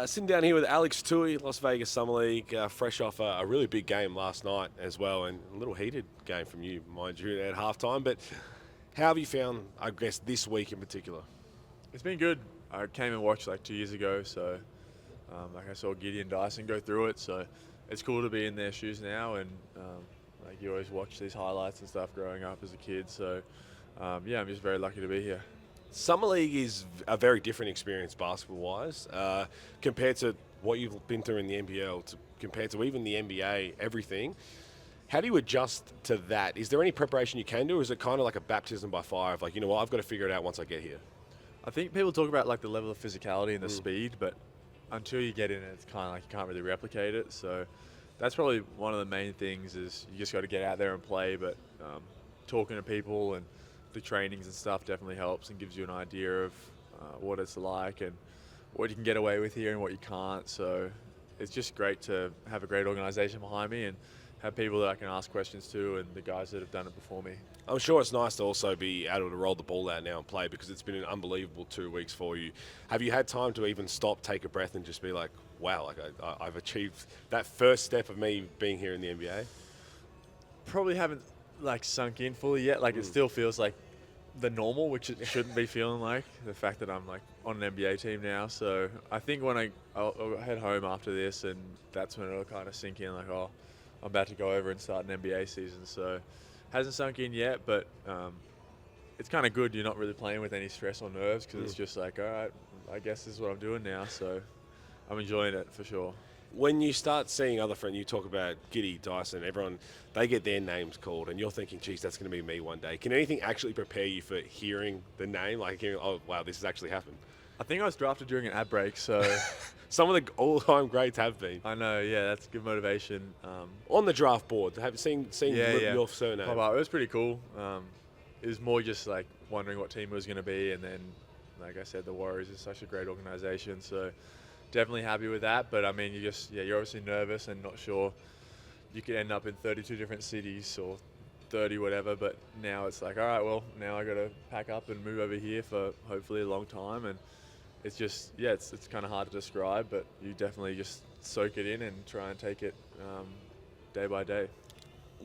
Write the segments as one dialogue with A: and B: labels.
A: Sitting down here with Alex Toohey, Las Vegas Summer League, fresh off a really big game last night as well, and a little heated game from you, mind you, at halftime. But how have you found, I guess, this week in particular?
B: It's been good. I came and watched like 2 years ago, so I saw Giddy and Dyson go through it. So it's cool to be in their shoes now, and like you always watch these highlights and stuff growing up as a kid. So I'm just very lucky to be here.
A: Summer League is a very different experience basketball-wise compared to what you've been through in the NBL, compared to even the NBA, everything. How do you adjust to that? Is there any preparation you can do, or is it kind of like a baptism by fire of like, you know what, I've got to figure it out once I get here?
B: I think people talk about like the level of physicality and the speed, but until you get in it, it's kind of like you can't really replicate it. So that's probably one of the main things is you just got to get out there and play. But talking to people and the trainings and stuff definitely helps and gives you an idea of what it's like and what you can get away with here and what you can't. So it's just great to have a great organisation behind me and have people that I can ask questions to and the guys that have done it before me.
A: I'm sure it's nice to also be able to roll the ball out now and play because it's been an unbelievable 2 weeks for you. Have you had time to even stop, take a breath, and just be like, wow, like I've achieved that first step of me being here in the NBA?
B: Probably haven't like sunk in fully yet. Like it still feels like the normal, which it shouldn't be feeling like. The fact that I'm like on an NBA team now. So I think when I'll head home after this, and that's when it'll kind of sink in. Like, oh, I'm about to go over and start an NBA season. So hasn't sunk in yet, but it's kind of good. You're not really playing with any stress or nerves because it's just like, all right, I guess this is what I'm doing now. So I'm enjoying it for sure.
A: When you start seeing other friends, you talk about Giddy, Dyson, everyone, they get their names called, and you're thinking, geez, that's going to be me one day. Can anything actually prepare you for hearing the name? Like hearing, oh, wow, this has actually happened.
B: I think I was drafted during an ad break, so
A: Some of the all-time greats have been.
B: I know, yeah, that's good motivation.
A: On the draft board, have you seen your surname?
B: Pop up. It was pretty cool. It was more just like wondering what team it was going to be, and then, like I said, the Warriors is such a great organization, so definitely happy with that. But I mean, you're obviously nervous and not sure. You could end up in 32 different cities or 30 whatever, but now it's like, all right, well, now I got to pack up and move over here for hopefully a long time, and it's just, it's kind of hard to describe, but you definitely just soak it in and try and take it day by day.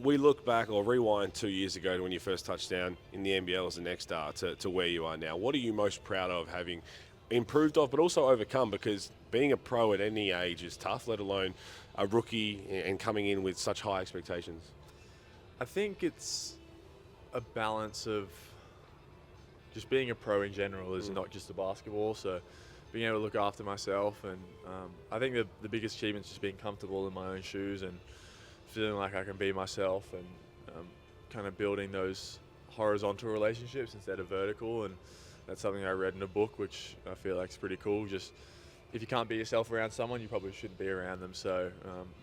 A: We look back or rewind 2 years ago to when you first touched down in the NBL as an X-Star to where you are now. What are you most proud of having improved of, but also overcome? Because being a pro at any age is tough, let alone a rookie and coming in with such high expectations.
B: I think it's a balance of just being a pro in general is not just the basketball. So being able to look after myself, and I think the biggest achievement is just being comfortable in my own shoes and feeling like I can be myself, and kind of building those horizontal relationships instead of vertical. And that's something I read in a book, which I feel like is pretty cool. Just if you can't be yourself around someone, you probably shouldn't be around them. So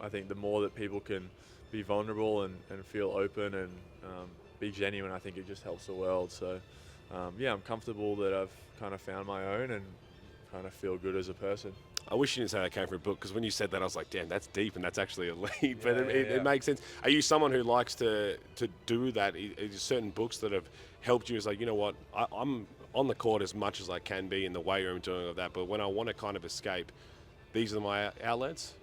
B: I think the more that people can be vulnerable and feel open and be genuine, I think it just helps the world. So I'm comfortable that I've kind of found my own and kind of feel good as a person.
A: I wish you didn't say that came from a book, because when you said that, I was like, damn, that's deep and that's actually elite. But it makes sense. Are you someone who likes to do that? Is certain books that have helped you as like, you know what, I'm on the court as much as I can be in the weight room doing all that, but when I want to kind of escape, these are my outlets?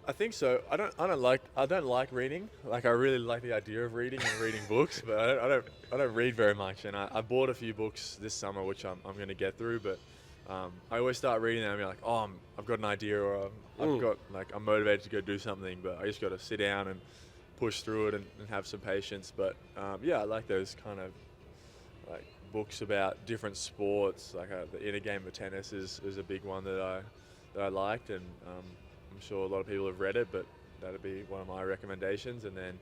B: I think so. I don't like reading. Like I really like the idea of reading and reading books, but I don't read very much. And I bought a few books this summer, which I'm going to get through. But I always start reading them and be like, oh, I've got an idea, or I'm motivated to go do something, but I just got to sit down and push through it and have some patience. But I like those kind of like books about different sports. Like the inner game of tennis is a big one that I liked, and I'm sure a lot of people have read it, but that'd be one of my recommendations. And then,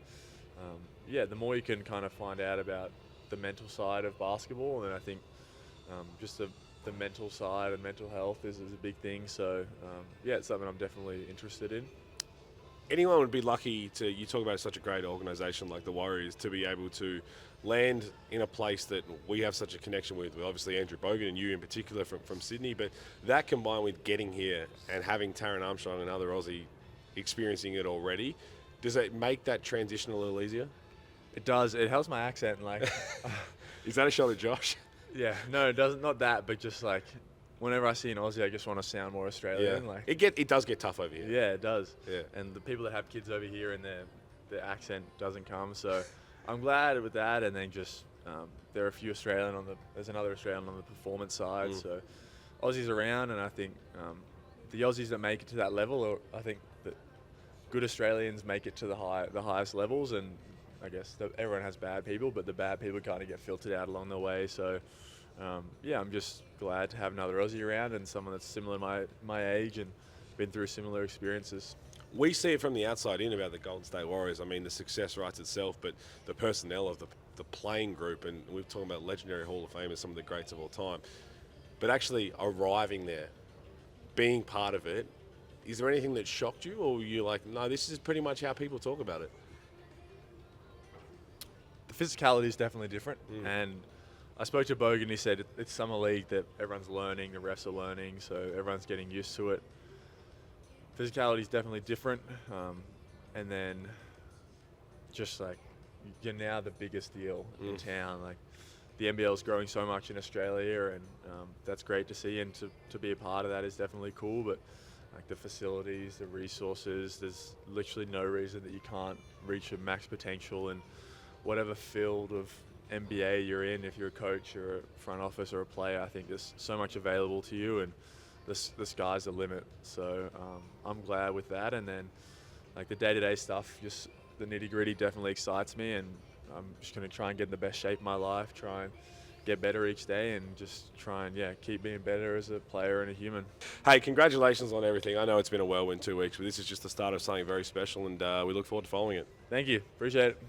B: the more you can kind of find out about the mental side of basketball, and I think just the mental side and mental health is a big thing. So, it's something I'm definitely interested in.
A: Anyone would be lucky to, you talk about such a great organisation like the Warriors, to be able to land in a place that we have such a connection with obviously Andrew Bogut and you in particular from Sydney, but that combined with getting here and having Taron Armstrong and another Aussie experiencing it already, does it make that transition a little easier?
B: It does. It helps my accent. Like,
A: Is that a shot at Josh?
B: yeah, no, it doesn't. Not that, but just like whenever I see an Aussie, I just want to sound more Australian. Like,
A: it does get tough over here.
B: yeah, it does.
A: Yeah.
B: And the people that have kids over here and their accent doesn't come. So I'm glad with that. And then just there are a few there's another Australian on the performance side. So Aussies around, and I think the Aussies that make it to that level, or I think that good Australians make it to the highest levels. And I guess everyone has bad people, but the bad people kind of get filtered out along the way. So I'm just glad to have another Aussie around and someone that's similar to my age and been through similar experiences.
A: We see it from the outside in about the Golden State Warriors. I mean, the success writes itself, but the personnel of the playing group, and we're talking about legendary Hall of Famers, some of the greats of all time, but actually arriving there, being part of it, is there anything that shocked you, or were you like, no, this is pretty much how people talk about it?
B: The physicality is definitely different, and I spoke to Bogan. He said it's summer league that everyone's learning, the refs are learning, so everyone's getting used to it. Physicality is definitely different, and then just like you're now the biggest deal in town. Like the NBL is growing so much in Australia, and that's great to see, and to be a part of that is definitely cool. But like the facilities, the resources, there's literally no reason that you can't reach your max potential in whatever field of NBA you're in. If you're a coach or a front office or a player, I think there's so much available to you, and the sky's the limit. So I'm glad with that. And then like the day-to-day stuff, just the nitty-gritty definitely excites me, and I'm just going to try and get in the best shape of my life, try and get better each day, and just try and keep being better as a player and a human.
A: Hey, congratulations on everything. I know it's been a whirlwind 2 weeks, but this is just the start of something very special, and we look forward to following it.
B: Thank you. Appreciate it.